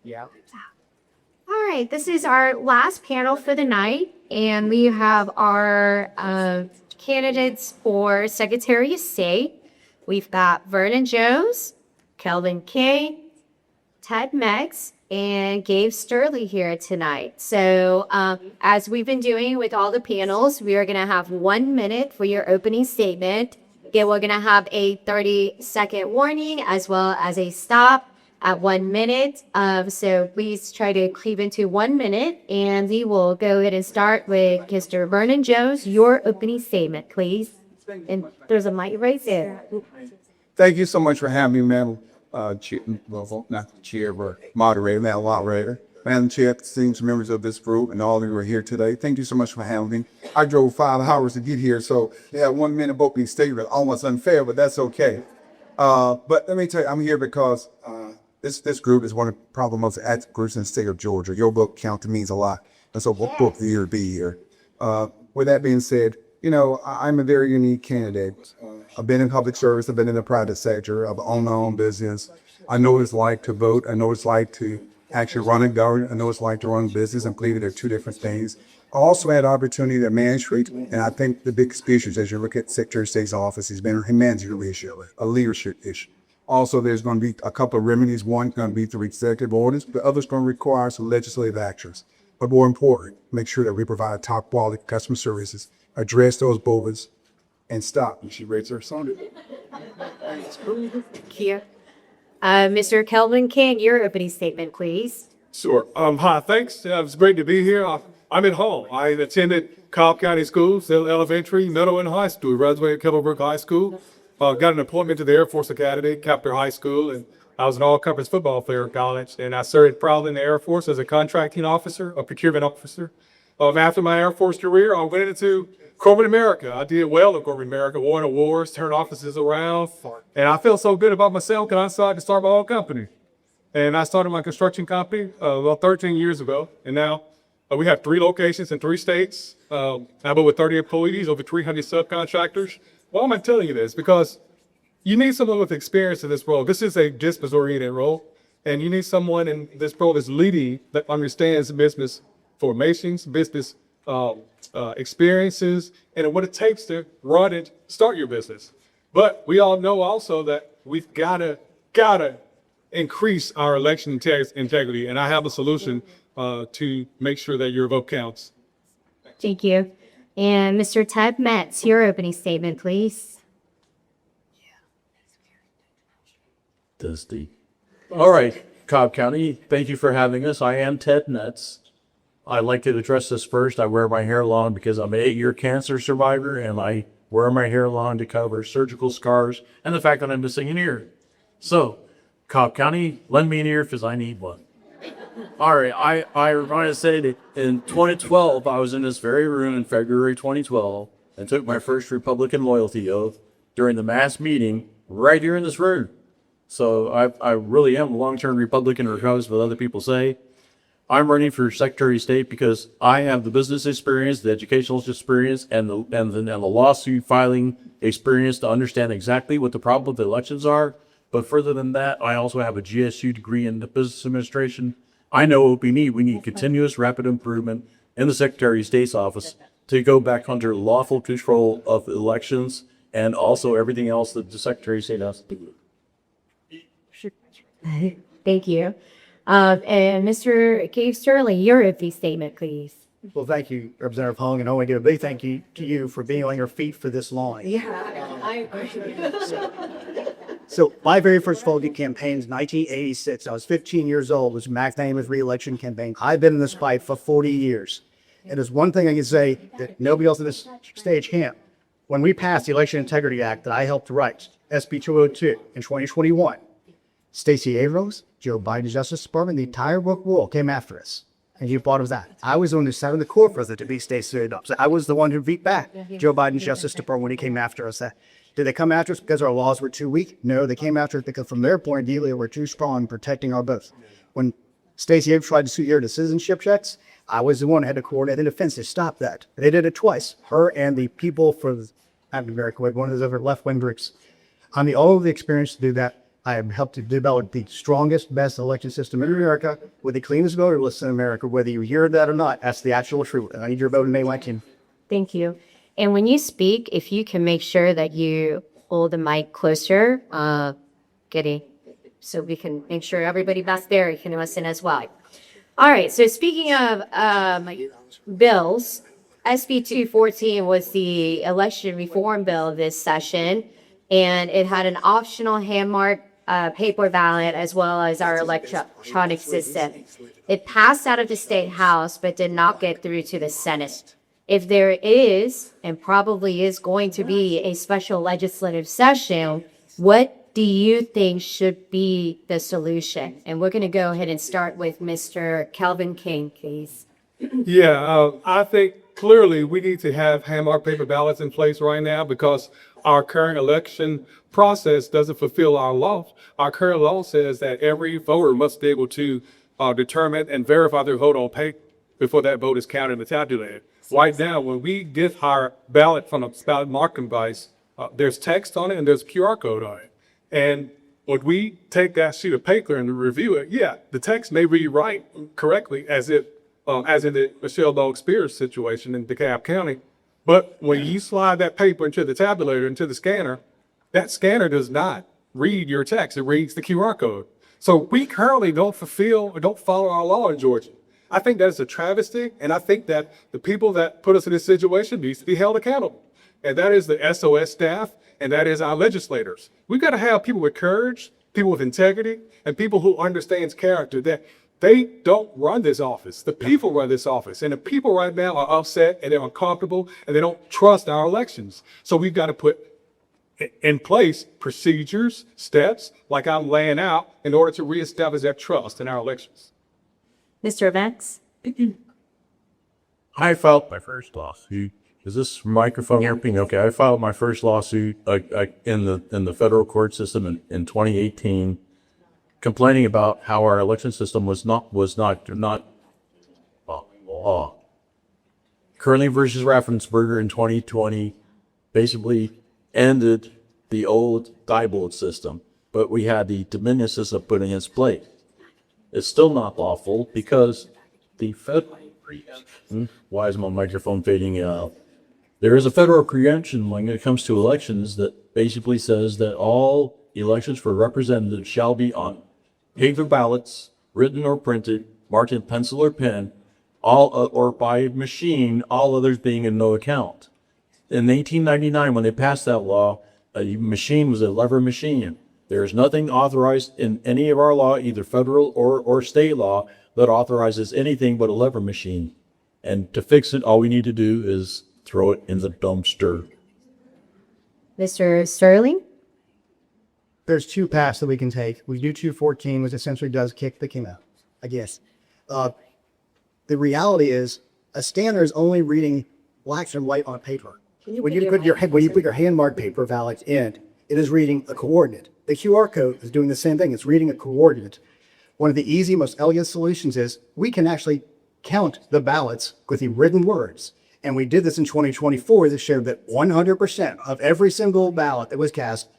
Yeah. All right, this is our last panel for the night, and we have our candidates for Secretary of State. We've got Vernon Jones, Kelvin King, Ted Metz, and Gabe Sterling here tonight. So as we've been doing with all the panels, we are going to have 1 minute for your opening statement. Again, we're going to have a 30-second warning as well as a stop at 1 minute. So please try to keep into 1 minute, and we will go ahead and start with Mr. Vernon Jones. Your opening statement, please. And there's a mic right there. Thank you so much for having me, Madam Chair, well, not the chair, but moderator, Madam Chair, esteemed members of this group, and all of you who are here today. Thank you so much for having me. I drove 5 hours to get here, so yeah, 1 minute opening statement, almost unfair, but that's okay. But let me tell you, I'm here because this group is one of probably the most active groups in the state of Georgia. Your book count means a lot. And so what book the year to be here. With that being said, you know, I'm a very unique candidate. I've been in public service. I've been in the private sector. I've owned my own business. I know what it's like to vote. I know what it's like to actually run a government. I know what it's like to run a business. I believe they're two different things. I also had opportunity to manage, and I think the biggest issues as you look at Secretary of State's office has been a managerial issue, a leadership issue. Also, there's going to be a couple of remedies. One going to be through executive orders, but others going to require some legislative actions. But more important, make sure that we provide top quality customer services, address those bovis, and stop. And she raised her son. Here. Mr. Kelvin King, your opening statement, please. Sure. Hi, thanks. It's great to be here. I'm at home. I attended Cobb County Schools, elementary, middle, and high school. Graduated Kettlebrook High School. Got an appointment to the Air Force Academy, Captor High School, and I was an all-conference football player at college. And I served proudly in the Air Force as a contracting officer, a procurement officer. After my Air Force career, I went into corporate America. I did well in corporate America, won awards, turned offices around, and I felt so good about myself that I decided to start my own company. And I started my construction company about 13 years ago, and now we have 3 locations in 3 states. I have over 30 employees, over 300 subcontractors. Why am I telling you this? Because you need someone with experience in this role. This is a business-oriented role, and you need someone in this role that's leading that understands business formations, business experiences, and what it takes to run and start your business. But we all know also that we've gotta increase our election integrity, and I have a solution to make sure that your vote counts. Thank you. And Mr. Ted Metz, your opening statement, please. All right, Cobb County, thank you for having us. I am Ted Metz. I'd like to address this first. I wear my hair long because I'm an 8-year cancer survivor, and I wear my hair long to cover surgical scars and the fact that I'm missing an ear. So, Cobb County, lend me an ear because I need one. All right, I want to say that in 2012, I was in this very room in February 2012 and took my first Republican loyalty oath during the mass meeting right here in this room. So I really am a long-term Republican, regardless of what other people say. I'm running for Secretary of State because I have the business experience, the educational experience, and the lawsuit filing experience to understand exactly what the problem with the elections are. But further than that, I also have a GSU degree in the business administration. I know what we need. We need continuous rapid improvement in the Secretary of State's office to go back under lawful control of elections and also everything else that the Secretary of State has to do. Thank you. And Mr. Gabe Sterling, your opening statement, please. Well, thank you, Representative Hung, and I want to give a big thank you to you for being on your feet for this long. Yeah, I appreciate it. So my very first voting campaign is 1986. I was 15 years old. It was McNamee's re-election campaign. I've been in this fight for 40 years. And there's one thing I can say that nobody else on this stage can. When we passed the Election Integrity Act that I helped write, SB 202 in 2021, Stacey Abrams, Joe Biden's Justice Department, the entire book world came after us. And you thought of that. I was the one who sat in the court for it to be Stacey Abrams. I was the one who beat back Joe Biden's Justice Department when he came after us. Did they come after us because our laws were too weak? No, they came after us because from their point of view, they were too strong in protecting our votes. When Stacey Abrams tried to sue her to citizenship checks, I was the one who had to coordinate the defense to stop that. They did it twice. Her and the people for, I'm American, one of those other left-wing groups. On the all of the experience to do that, I have helped to develop the strongest, best election system in America with the cleanest voter list in America, whether you hear that or not. That's the actual truth. And I need your vote in May 19. Thank you. And when you speak, if you can make sure that you hold the mic closer, so we can make sure everybody back there can listen as well. All right. So speaking of bills, SB 214 was the election reform bill this session, and it had an optional hand-marked paper ballot as well as our electronic system. It passed out of the state house, but did not get through to the Senate. If there is, and probably is going to be, a special legislative session, what do you think should be the solution? And we're going to go ahead and start with Mr. Kelvin King, please. Yeah, I think clearly we need to have hand-marked paper ballots in place right now because our current election process doesn't fulfill our law. Our current law says that every voter must be able to determine and verify their vote on paper before that vote is counted and tabulated. Right now, when we get our ballot from a ballot marking device, there's text on it and there's a QR code on it. And when we take that sheet of paper and review it, yeah, the text may read right correctly as in the Michelle Logue Spears situation in DeKalb County. But when you slide that paper into the tabulator, into the scanner, that scanner does not read your text. It reads the QR code. So we currently don't fulfill or don't follow our law in Georgia. I think that is a travesty, and I think that the people that put us in this situation needs to be held accountable. And that is the SOS staff, and that is our legislators. We've got to have people with courage, people with integrity, and people who understands character, that they don't run this office. The people run this office. And the people right now are upset and they're uncomfortable and they don't trust our elections. So we've got to put in place procedures, steps like I'm laying out in order to reestablish that trust in our elections. Mr. Metz? I filed my first lawsuit. Is this microphone working? Okay, I filed my first lawsuit in the federal court system in 2018, complaining about how our election system was not law. Curley versus Raffensperger in 2020 basically ended the old Diebold system, but we had the Dominion system put in its place. It's still not lawful because the federal preemption. Why is my microphone fading out? There is a federal preemption when it comes to elections that basically says that all elections for representatives shall be on paper ballots, written or printed, marked in pencil or pen, or by machine, all others being in no account. In 1899, when they passed that law, a machine was a lever machine. There is nothing authorized in any of our law, either federal or state law, that authorizes anything but a lever machine. And to fix it, all we need to do is throw it in the dumpster. Mr. Sterling? There's two paths that we can take. We do 214, which essentially does kick the king out, I guess. The reality is a scanner is only reading black and white on paper. When you put your hand-marked paper ballots in, it is reading a coordinate. The QR code is doing the same thing. It's reading a coordinate. One of the easy, most elegant solutions is we can actually count the ballots with the written words. And we did this in 2024. This showed that 100% of every single ballot that was cast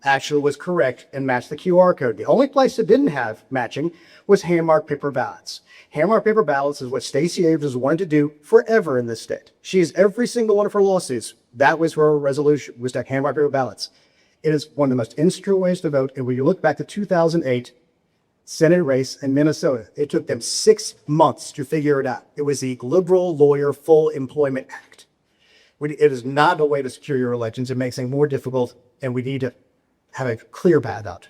actually was correct and matched the QR code. The only place that didn't have matching was hand-marked paper ballots. Hand-marked paper ballots is what Stacey Abrams has wanted to do forever in this state. She has every single one of her lawsuits. That was her resolution, was to have hand-marked paper ballots. It is one of the most insecure ways to vote. And when you look back to 2008 Senate race in Minnesota, it took them 6 months to figure it out. It was the Liberal Lawyer Full Employment Act. It is not a way to secure your elections. It makes things more difficult, and we need to have a clear path out.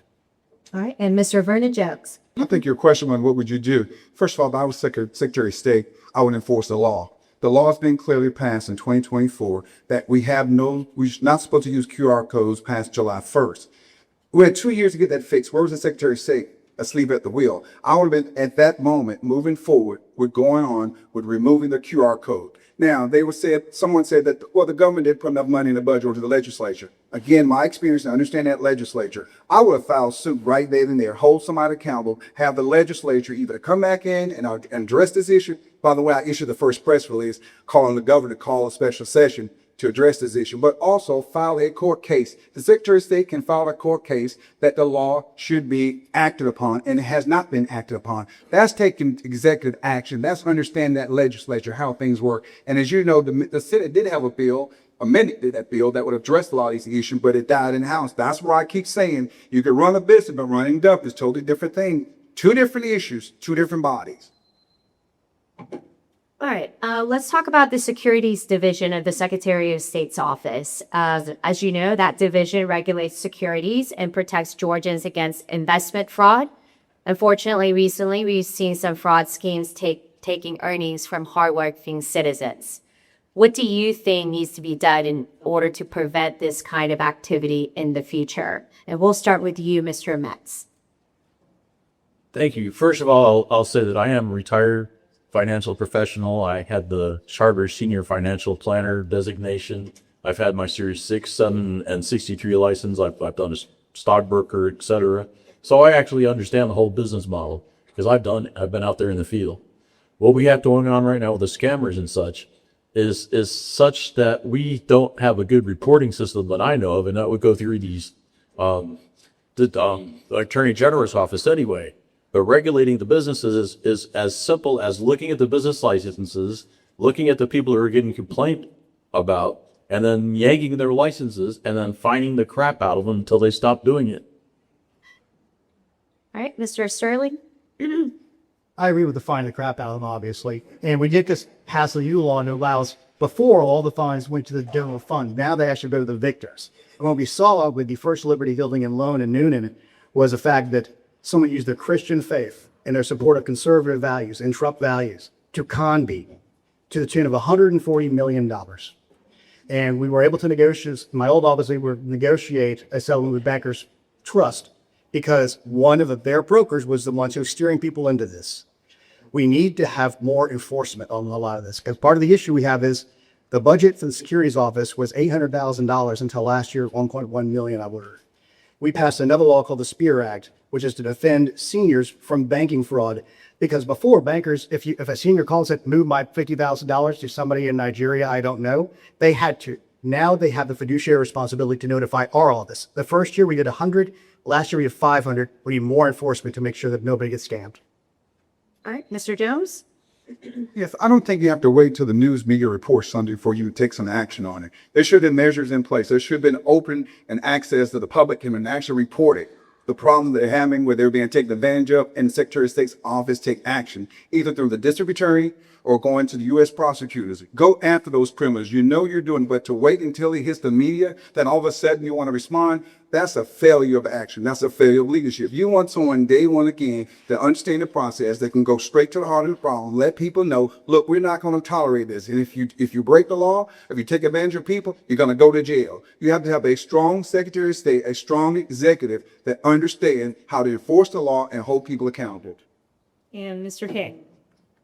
All right. And Mr. Vernon Jones? I think your question was, what would you do? First of all, if I was Secretary of State, I would enforce the law. The law has been clearly passed in 2024 that we're not supposed to use QR codes past July 1st. We had 2 years to get that fixed. Where was the Secretary of State? Asleep at the wheel. I would have been at that moment moving forward with going on with removing the QR code. Now, someone said that, well, the government didn't put enough money in the budget or to the legislature. Again, my experience, I understand that legislature. I would have filed suit right then and there, hold somebody accountable, have the legislature either come back in and address this issue. By the way, I issued the first press release calling the governor to call a special session to address this issue, but also file a court case. The Secretary of State can file a court case that the law should be acted upon, and it has not been acted upon. That's taking executive action. That's understanding that legislature, how things work. And as you know, the Senate did have a bill, amended that bill that would address a lot of these issues, but it died in the House. That's why I keep saying you can run a business, but running dump is a totally different thing. Two different issues, two different bodies. All right, let's talk about the Securities Division of the Secretary of State's office. As you know, that division regulates securities and protects Georgians against investment fraud. Unfortunately, recently, we've seen some fraud schemes taking earnings from hardworking citizens. What do you think needs to be done in order to prevent this kind of activity in the future? And we'll start with you, Mr. Metz. Thank you. First of all, I'll say that I am a retired financial professional. I had the Charter Senior Financial Planner designation. I've had my Series 6, 7, and 63 license. I've done a stockbroker, etc. So I actually understand the whole business model because I've been out there in the field. What we have going on right now with the scammers and such is such that we don't have a good reporting system that I know of, and that would go through the Attorney General's office anyway. But regulating the businesses is as simple as looking at the business licenses, looking at the people who are getting complained about, and then yanking their licenses and then fining the crap out of them until they stop doing it. All right, Mr. Sterling. I agree with the fine the crap out of them, obviously. And we did just pass a new law that allows, before all the fines went to the general fund, now they actually go to the victors. And what we saw with the First Liberty Building and Loan in Noonan was the fact that someone used their Christian faith and their support of conservative values and Trump values to con people to the tune of $140 million. And we were able to negotiate, in my old office, we were negotiate a settlement with Bankers Trust because one of their brokers was the ones who were steering people into this. We need to have more enforcement on a lot of this because part of the issue we have is the budget for the Securities Office was $800,000 until last year, $1.1 million, I believe. We passed another law called the SPEAR Act, which is to defend seniors from banking fraud. Because before, bankers, if a senior calls and said, move my $50,000 to somebody in Nigeria I don't know, they had to. Now they have the fiduciary responsibility to notify all of this. The first year we did 100, last year we did 500. We need more enforcement to make sure that nobody gets scammed. All right, Mr. Jones. Yes, I don't think you have to wait till the news media reports something before you take some action on it. There should have been measures in place. There should have been open and access that the public can actually report it. The problem they're having where they're being taken advantage of, and the Secretary of State's office take action, either through the district attorney or going to the U.S. prosecutors. Go after those criminals. You know you're doing, but to wait until it hits the media, then all of a sudden you want to respond, that's a failure of action. That's a failure of leadership. You want someone day one again to understand the process, that can go straight to the heart of the problem, let people know, look, we're not going to tolerate this. And if you break the law, if you take advantage of people, you're going to go to jail. You have to have a strong Secretary of State, a strong executive that understands how to enforce the law and hold people accountable. And Mr. King.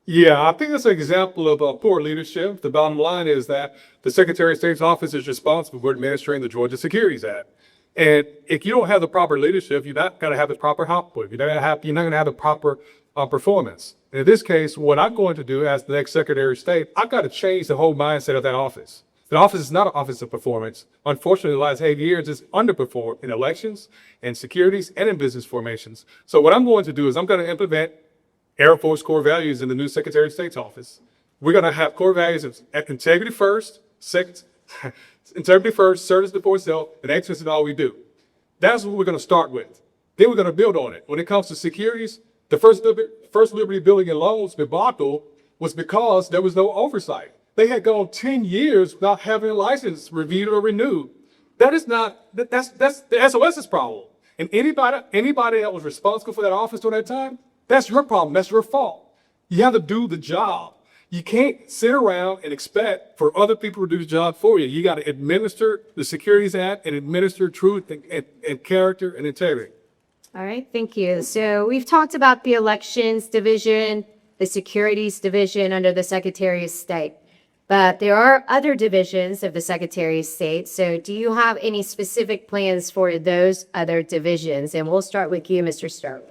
Yeah, I think that's an example of poor leadership. The bottom line is that the Secretary of State's office is responsible for administering the Georgia Securities Act. And if you don't have the proper leadership, you're not going to have the proper output. You're not going to have the proper performance. And in this case, what I'm going to do as the next Secretary of State, I've got to change the whole mindset of that office. The office is not an office of performance. Unfortunately, the last 8 years, it's underperformed in elections, in securities, and in business formations. So what I'm going to do is I'm going to implement Air Force core values in the new Secretary of State's office. We're going to have core values of integrity first, integrity first, service before self, and excellence in all we do. That's what we're going to start with. Then we're going to build on it. When it comes to securities, the First Liberty Building and Loans debacle was because there was no oversight. They had gone 10 years without having a license reviewed or renewed. That's the SOS's problem. And anybody that was responsible for that office during that time, that's your problem. That's your fault. You have to do the job. You can't sit around and expect for other people to do the job for you. You got to administer the Securities Act and administer truth and character and integrity. All right, thank you. So we've talked about the Elections Division, the Securities Division under the Secretary of State, but there are other divisions of the Secretary of State. So do you have any specific plans for those other divisions? And we'll start with you, Mr. Sterling.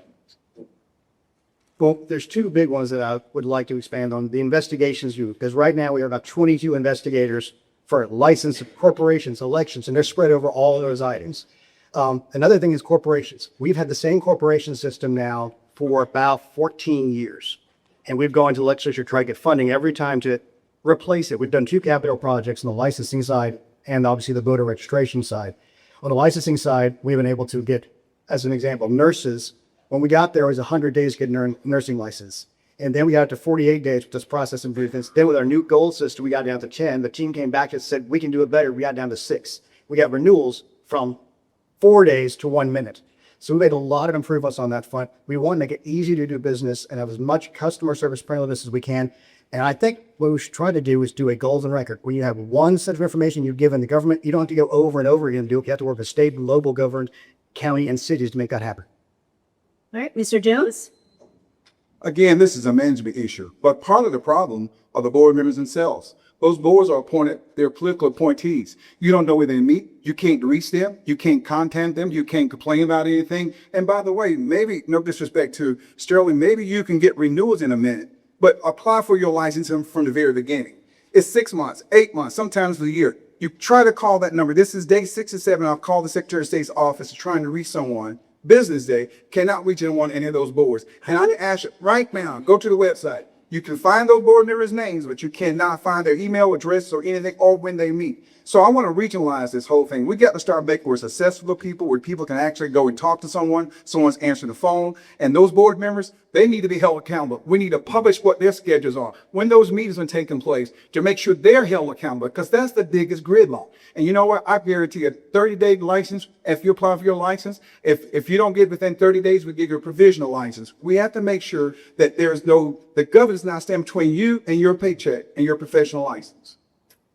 Well, there's two big ones that I would like to expand on. The investigations unit, because right now we have about 22 investigators for licensed corporations, elections, and they're spread over all those items. Another thing is corporations. We've had the same corporation system now for about 14 years. And we've gone to the legislature to try to get funding every time to replace it. We've done 2 capital projects on the licensing side and obviously the voter registration side. On the licensing side, we've been able to get, as an example, nurses. When we got there, it was 100 days to get a nursing license. And then we got to 48 days with this process improvements. Then with our new gold system, we got down to 10. The team came back and said, we can do it better. We got down to 6. We got renewals from 4 days to 1 minute. So we made a lot of improvements on that front. We want to make it easy to do business and have as much customer service friendliness as we can. And I think what we should try to do is do a golden record. When you have one set of information you've given the government, you don't have to go over and over again and do it. You have to work with state and local government, county, and cities to make that happen. All right, Mr. Jones? Again, this is a management issue, but part of the problem are the board members themselves. Those boards are appointed, they're political appointees. You don't know where they meet. You can't reach them. You can't contact them. You can't complain about anything. And by the way, maybe, no disrespect to Sterling, maybe you can get renewals in a minute, but apply for your license from the very beginning. It's 6 months, 8 months, sometimes a year. You try to call that number. This is day 6 or 7. I'll call the Secretary of State's office trying to reach someone. Business day, cannot reach anyone, any of those boards. And I ask you right now, go to the website. You can find those board members' names, but you cannot find their email address or anything or when they meet. So I want to regionalize this whole thing. We got to start making where it's accessible to people, where people can actually go and talk to someone. Someone's answering the phone. And those board members, they need to be held accountable. We need to publish what their schedules are, when those meetings are taking place, to make sure they're held accountable, because that's the biggest gridlock. And you know what? I guarantee a 30-day license, if you apply for your license, if you don't get within 30 days, we give you a provisional license. We have to make sure that the government's not standing between you and your paycheck and your professional license.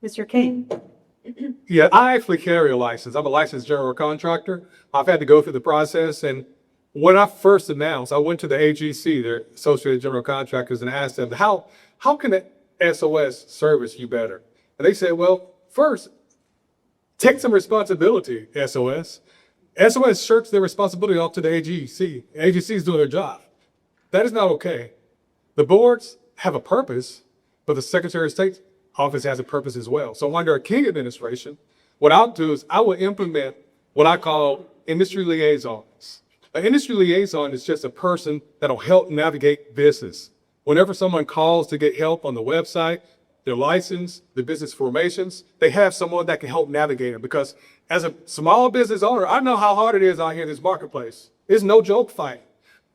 Mr. King? Yeah, I actually carry a license. I'm a licensed general contractor. I've had to go through the process. And when I first announced, I went to the AGC, the Associated General Contractors, and asked them, how can the SOS service you better? And they said, well, first, take some responsibility, SOS. SOS shirks their responsibility off to the AGC. The AGC is doing their job. That is not okay. The boards have a purpose, but the Secretary of State's office has a purpose as well. So under a King administration, what I'll do is I will implement what I call industry liaisons. An industry liaison is just a person that'll help navigate business. Whenever someone calls to get help on the website, their license, their business formations, they have someone that can help navigate it. Because as a small business owner, I know how hard it is out here in this marketplace. It's no joke fight.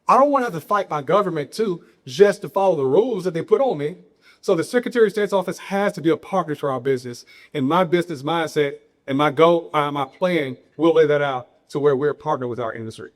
I don't want to have to fight my government too, just to follow the rules that they put on me. So the Secretary of State's office has to be a partner to our business. And my business mindset and my goal, my plan will lay that out to where we're a partner with our industry.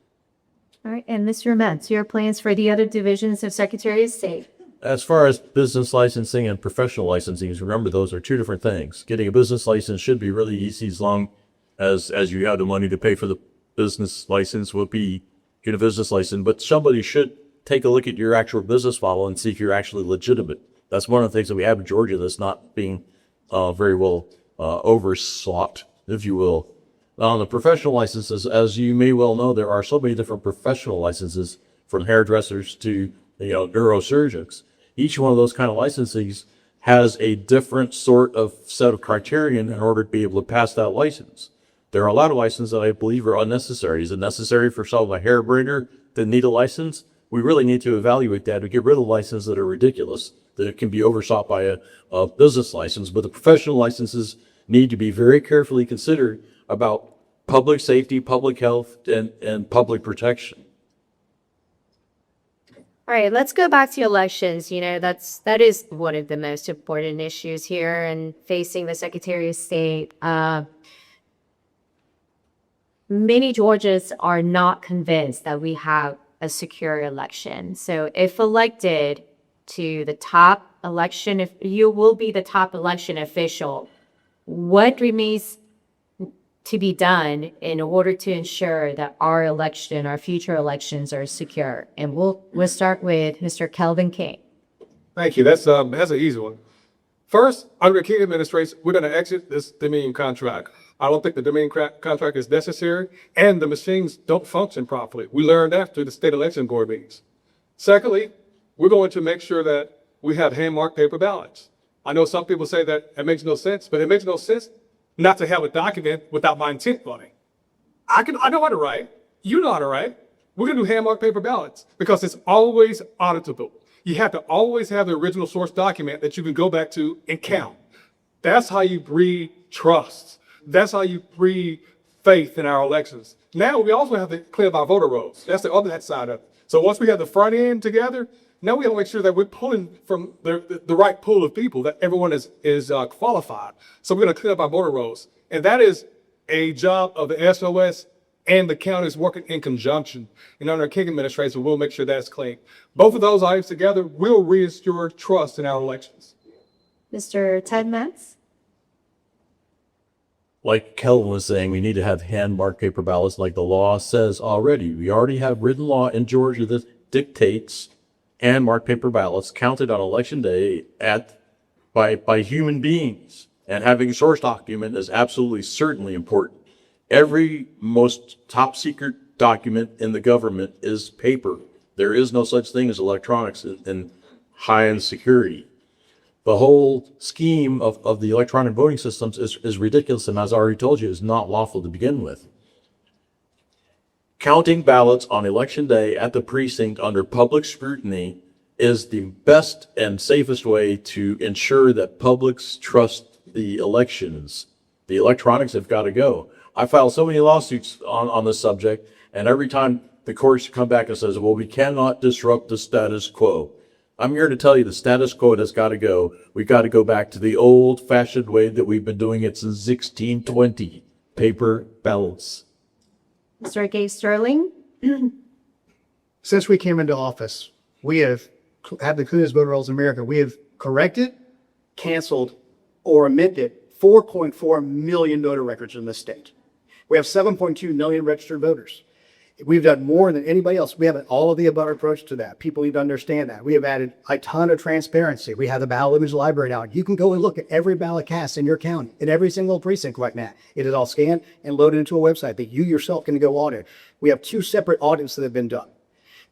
All right, and Mr. Metz, your plans for the other divisions of Secretary of State? As far as business licensing and professional licensing, remember those are 2 different things. Getting a business license should be really easy as long as you have the money to pay for the business license will be get a business license. But somebody should take a look at your actual business model and see if you're actually legitimate. That's one of the things that we have in Georgia that's not being very well oversought, if you will. On the professional licenses, as you may well know, there are so many different professional licenses, from hairdressers to neurosurgeons. Each one of those kind of licenses has a different sort of set of criterion in order to be able to pass that license. There are a lot of licenses that I believe are unnecessary. Is it necessary for some of a hair brainer that need a license? We really need to evaluate that to get rid of licenses that are ridiculous, that can be oversought by a business license. But the professional licenses need to be very carefully considered about public safety, public health, and public protection. All right, let's go back to elections. That is one of the most important issues here and facing the Secretary of State. Many Georgians are not convinced that we have a secure election. So if elected to the top election, if you will be the top election official, what remains to be done in order to ensure that our future elections are secure? And we'll start with Mr. Kelvin King. Thank you. That's an easy one. First, under the King administration, we're going to exit this Dominion contract. I don't think the Dominion contract is necessary, and the machines don't function properly. We learned that through the state election board meetings. Secondly, we're going to make sure that we have hand-marked paper ballots. I know some people say that it makes no sense, but it makes no sense not to have a document without my intent on it. I know how to write. You know how to write. We're going to do hand-marked paper ballots because it's always auditable. You have to always have the original source document that you can go back to and count. That's how you breed trust. That's how you breed faith in our elections. Now we also have to clear up our voter rolls. That's the other side of it. So once we have the front end together, now we got to make sure that we're pulling from the right pool of people, that everyone is qualified. So we're going to clear up our voter rolls. And that is a job of the SOS and the counties working in conjunction. And under the King administration, we'll make sure that's clean. Both of those items together will restore trust in our elections. Mr. Ted Metz? Like Kelvin was saying, we need to have hand-marked paper ballots like the law says already. We already have written law in Georgia that dictates hand-marked paper ballots counted on election day by human beings. And having a source document is absolutely certainly important. Every most top secret document in the government is paper. There is no such thing as electronics in high-end security. The whole scheme of the electronic voting systems is ridiculous, and as I already told you, is not lawful to begin with. Counting ballots on election day at the precinct under public scrutiny is the best and safest way to ensure that publics trust the elections. The electronics have got to go. I filed so many lawsuits on this subject, and every time the courts come back and says, well, we cannot disrupt the status quo. I'm here to tell you the status quo has got to go. We've got to go back to the old-fashioned way that we've been doing it since 1620, paper ballots. Mr. Gabriel Sterling? Since we came into office, we have had the cleanest voter rolls in America. We have corrected, canceled, or amended 4.4 million voter records in this state. We have 7.2 million registered voters. We've done more than anybody else. We have an all of the above approach to that. People need to understand that. We have added a ton of transparency. We have the ballot image library now. You can go and look at every ballot cast in your county, in every single precinct right now. It is all scanned and loaded into a website that you yourself can go audit. We have 2 separate audits that have been done.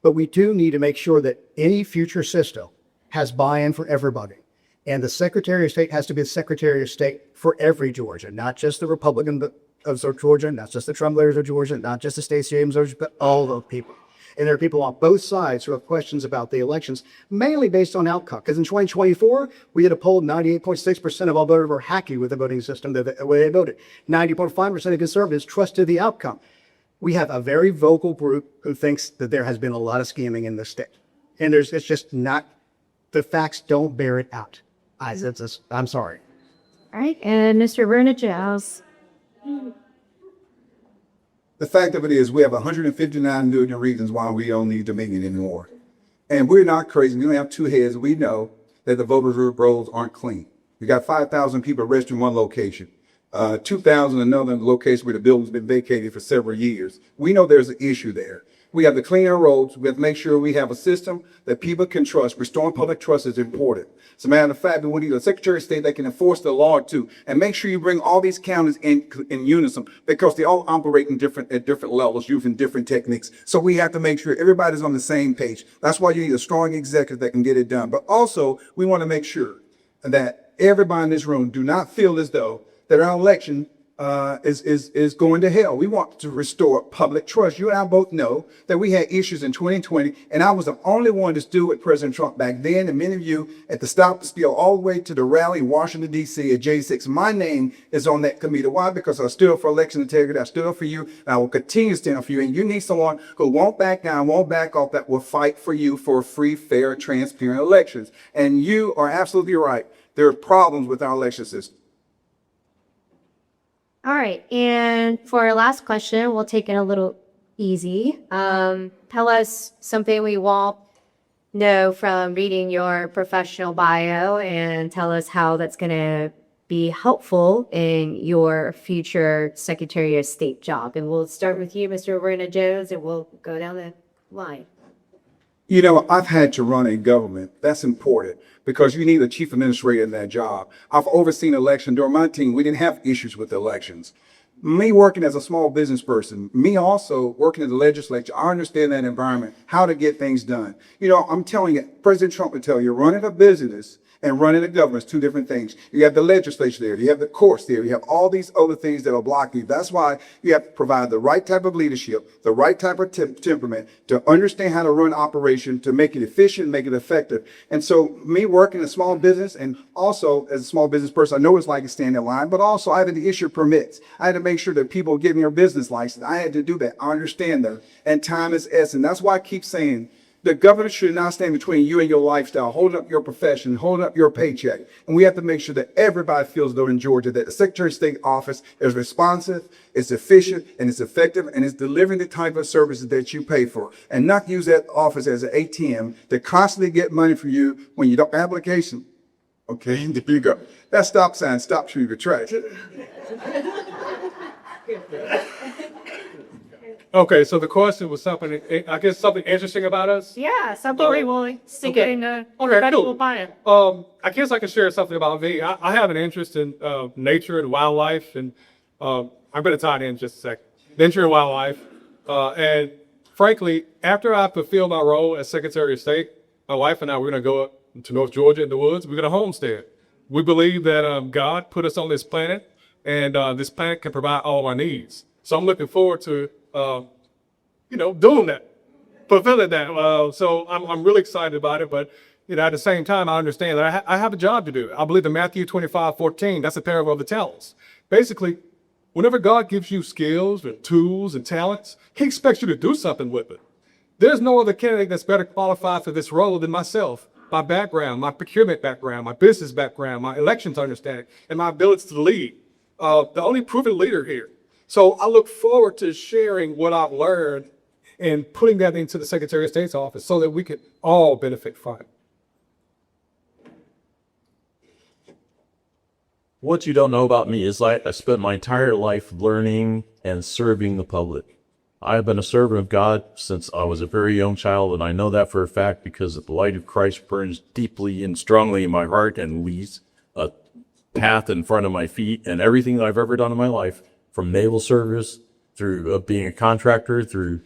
But we do need to make sure that any future system has buy-in for everybody. And the Secretary of State has to be the Secretary of State for every Georgia, not just the Republican of Georgia, not just the Trump voters of Georgia, not just the Stacey Abrams voters, but all the people. And there are people on both sides who have questions about the elections, mainly based on outcome. Because in 2024, we had a poll 98.6% of all voters were happy with the voting system, the way they voted. 90.5% of conservatives trusted the outcome. We have a very vocal group who thinks that there has been a lot of scamming in this state. And it's just not, the facts don't bear it out. I'm sorry. All right, and Mr. Verna Giles? The fact of it is, we have 159 million reasons why we don't need Dominion anymore. And we're not crazy. We don't have 2 heads. We know that the voter rolls aren't clean. You got 5,000 people registered in one location, 2,000 in another location where the building's been vacated for several years. We know there's an issue there. We have to clean our roads. We have to make sure we have a system that people can trust. Restoring public trust is important. As a matter of fact, we need a Secretary of State that can enforce the law too, and make sure you bring all these counties in unison, because they all operate at different levels, using different techniques. So we have to make sure everybody's on the same page. That's why you need a strong executive that can get it done. But also, we want to make sure that everybody in this room do not feel as though that our election is going to hell. We want to restore public trust. You and I both know that we had issues in 2020, and I was the only one to do with President Trump back then, and many of you at the Stop the Steal all the way to the rally in Washington, D.C. at J6. My name is on that committee. Why? Because I stood up for election integrity. I stood up for you, and I will continue to stand up for you. And you need someone who won't back down, won't back off, that will fight for you for free, fair, transparent elections. And you are absolutely right. There are problems with our election system. All right, and for our last question, we'll take it a little easy. Tell us something we won't know from reading your professional bio, and tell us how that's going to be helpful in your future Secretary of State job. And we'll start with you, Mr. Verna Jones, and we'll go down the line. You know, I've had to run a government. That's important, because you need a chief administrator in that job. I've overseen election. During my team, we didn't have issues with elections. Me working as a small business person, me also working in the legislature, I understand that environment, how to get things done. You know, I'm telling you, President Trump would tell you, running a business And running the government is two different things. You have the legislature there, you have the courts there, you have all these other things that will block you. That's why you have to provide the right type of leadership, the right type of temperament to understand how to run operation, to make it efficient, make it effective. And so me working in a small business, and also as a small business person, I know it's like a stand in line, but also I had to issue permits. I had to make sure that people get their business license. I had to do that. I understand that. And time is essence. That's why I keep saying the government should not stand between you and your lifestyle, holding up your profession, holding up your paycheck. And we have to make sure that everybody feels, though, in Georgia, that the Secretary of State office is responsive, it's efficient, and it's effective, and it's delivering the type of services that you pay for. And not use that office as an ATM to constantly get money from you when you don't have application. Okay, there you go. That stop sign stops you in your tracks. Okay, so the question was something, I guess something interesting about us. Yeah, something we will stick it in the Okay, federal cool. fire. I guess I can share something about me. I have an interest in nature and wildlife, and I'm going to tie it in just a second. Nature and wildlife. And frankly, after I fulfill my role as Secretary of State, my wife and I, we're going to go up to North Georgia in the woods. We're going to homestead. We believe that God put us on this planet, and this planet can provide all our needs. So I'm looking forward to doing that, fulfilling that. So I'm really excited about it. But, at the same time, I understand that I have a job to do. I believe in Matthew 25:14, that's a parable of the talents. Basically, whenever God gives you skills and tools and talents, he expects you to do something with it. There's no other candidate that's better qualified for this role than myself. My background, my procurement background, my business background, my elections understanding, and my ability to lead. The only proven leader here. So I look forward to sharing what I've learned and putting that into the Secretary of State's office so that we can all benefit from it. What you don't know about me is I spent my entire life learning and serving the public. I have been a servant of God since I was a very young child, and I know that for a fact because the light of Christ burns deeply and strongly in my heart and leads a path in front of my feet. And everything that I've ever done in my life, from naval service through being a contractor, through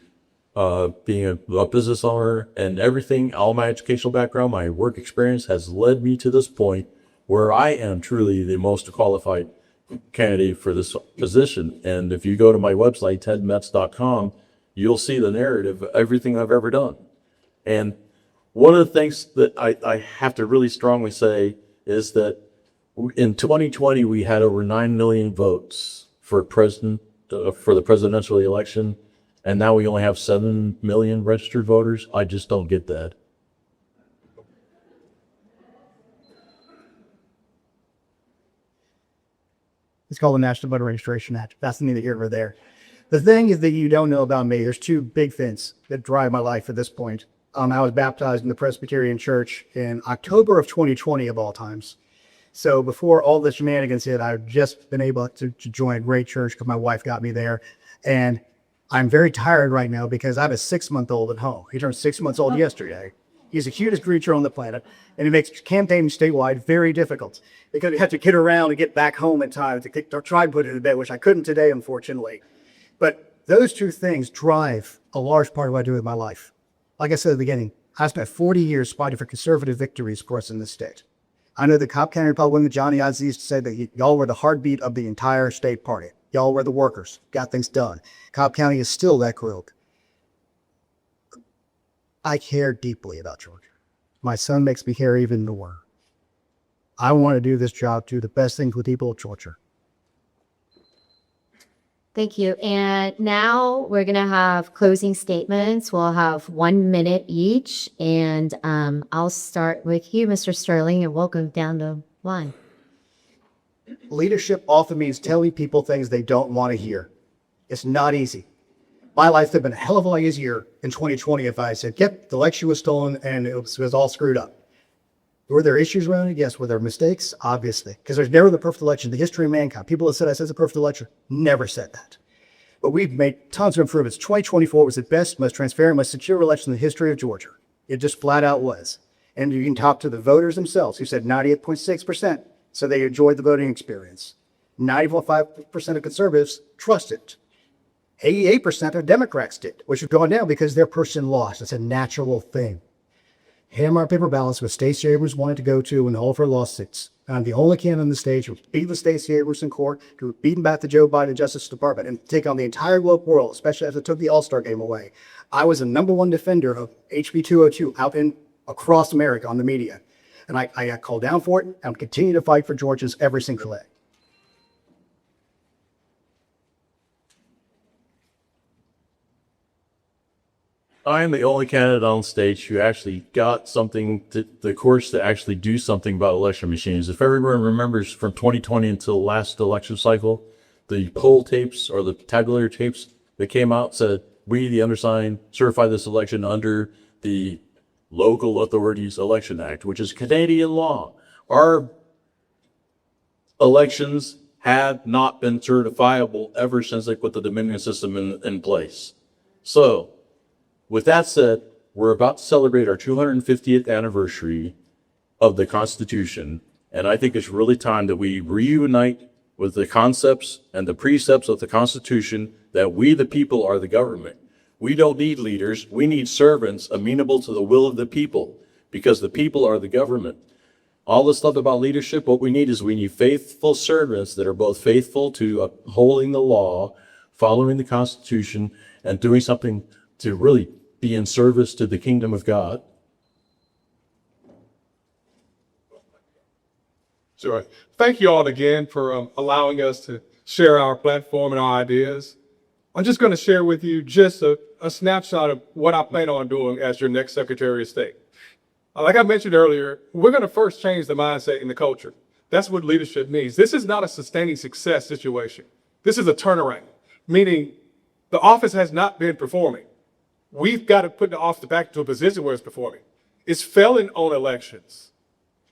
being a business owner, and everything, all my educational background, my work experience has led me to this point where I am truly the most qualified candidate for this position. And if you go to my website, tedmetz.com, you'll see the narrative of everything I've ever done. And one of the things that I have to really strongly say is that in 2020, we had over 9 million votes for the presidential election. And now we only have 7 million registered voters. I just don't get that. It's called the National Voter Registration Act. That's neither here nor there. The thing is that you don't know about me. There's two big things that drive my life at this point. I was baptized in the Presbyterian Church in October of 2020 of all times. So before all the shenanigans hit, I've just been able to join a great church because my wife got me there. And I'm very tired right now because I have a 6-month-old at home. He turned 6 months old yesterday. He's the cutest creature on the planet, and it makes campaigning statewide very difficult because you have to get around and get back home in time to try and put it to bed, which I couldn't today, unfortunately. But those two things drive a large part of what I do with my life. Like I said at the beginning, I spent 40 years fighting for conservative victories for us in this state. I know the Cobb County Republican Johnny Odds used to say that y'all were the heartbeat of the entire state party. Y'all were the workers, got things done. Cobb County is still that group. I care deeply about Georgia. My son makes me care even more. I want to do this job, do the best thing for the people of Georgia. Thank you. And now we're going to have closing statements. We'll have 1 minute each. And I'll start with you, Mr. Sterling, and we'll go down the line. Leadership often means telling people things they don't want to hear. It's not easy. My life would have been a hell of a lot easier in 2020 if I said, yep, the election was stolen and it was all screwed up. Were there issues around it? Yes. Were there mistakes? Obviously. Because there's never the perfect election. The history of mankind. People that said I said it's a perfect election never said that. But we've made tons of improvements. 2024 was the best, most transparent, most secure election in the history of Georgia. It just flat out was. And you can talk to the voters themselves who said 98.6%. So they enjoyed the voting experience. 90.5% of conservatives trusted it. 88% of Democrats did, which has gone down because their person lost. It's a natural thing. hammer out paper ballots with Stacey Abrams wanted to go to and all of her lawsuits. I'm the only candidate on the stage who beat the Stacey Abrams in court, who beaten back the Joe Biden Justice Department, and take on the entire woke world, especially as it took the All-Star game away. I was the #1 defender of HB 202 across America on the media. And I got called down for it, and I'm continuing to fight for Georgians every single day. I am the only candidate on stage who actually got the course to actually do something about election machines. If everyone remembers from 2020 until last election cycle, the poll tapes or the tabulator tapes that came out said, we, the undersigned, certify this election under the Local Authorities Election Act, which is Canadian law. Our elections have not been certifiable ever since they put the Dominion system in place. So, with that said, we're about to celebrate our 250th anniversary of the Constitution, and I think it's really time that we reunite with the concepts and the precepts of the Constitution that we, the people, are the government. We don't need leaders. We need servants amenable to the will of the people, because the people are the government. All this stuff about leadership, what we need faithful servants that are both faithful to upholding the law, following the Constitution, and doing something to really be in service to the kingdom of God. Sure. Thank you all again for allowing us to share our platform and our ideas. I'm just going to share with you just a snapshot of what I plan on doing as your next Secretary of State. Like I mentioned earlier, we're going to first change the mindset and the culture. That's what leadership means. This is not a sustaining success situation. This is a turnaround, meaning the office has not been performing. We've got to put the office back to a position where it's performing. It's failing on elections.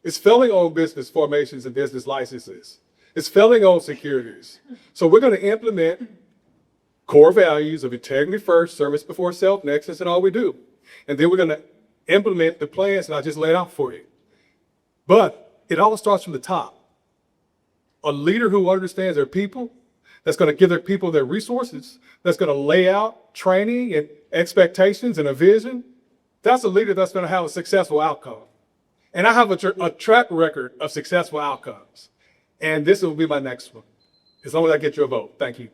It's failing on business formations and business licenses. It's failing on securities. So we're going to implement core values of integrity first, service before self, next, and all we do. And then we're going to implement the plans that I just laid out for you. But it all starts from the top. A leader who understands their people, that's going to give their people their resources, that's going to lay out training and expectations and a vision, that's a leader that's going to have a successful outcome. And I have a track record of successful outcomes. And this will be my next one, as long as I get your vote. Thank you.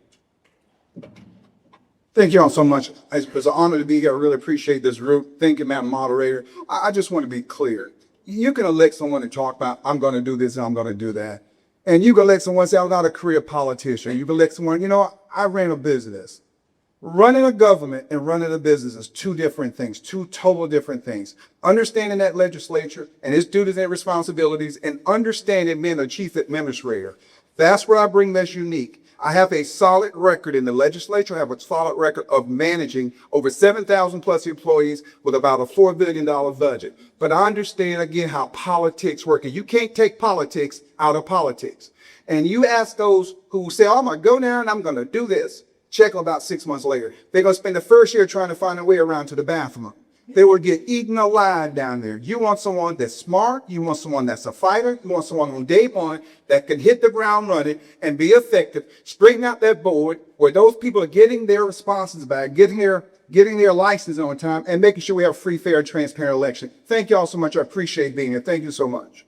Thank you all so much. It's an honor to be here. I really appreciate this group. Thank you, Madam Moderator. I just want to be clear. You can elect someone to talk about, I'm going to do this and I'm going to do that. And you can elect someone say, I'm not a career politician. You can elect someone, I ran a business. Running a government and running a business is two different things, two total different things. Understanding that legislature and its duties and responsibilities, and understanding being a chief administrator. That's where I bring that's unique. I have a solid record in the legislature. I have a solid record of managing over 7,000 plus employees with about a $4 billion budget. But I understand, again, how politics work. And you can't take politics out of politics. And you ask those who say, oh, I'm going to go there and I'm going to do this. Check them about 6 months later. They're going to spend the first year trying to find a way around to the bathroom. They will get eaten alive down there. You want someone that's smart. You want someone that's a fighter. You want someone on day one that can hit the ground running and be effective. Straighten out that board where those people are getting their responses back, getting their license on time, and making sure we have a free, fair, and transparent election. Thank you all so much. I appreciate being here. Thank you so much.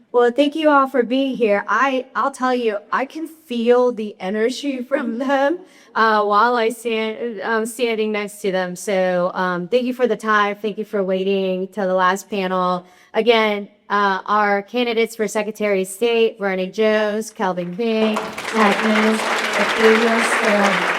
Well, thank you all for being here. I'll tell you, I can feel the energy from them while I'm standing next to them. So thank you for the time. Thank you for waiting till the last panel. Again, our candidates for Secretary of State, Vernon Jones, Kelvin King, Agnes, Gabriel Sterling.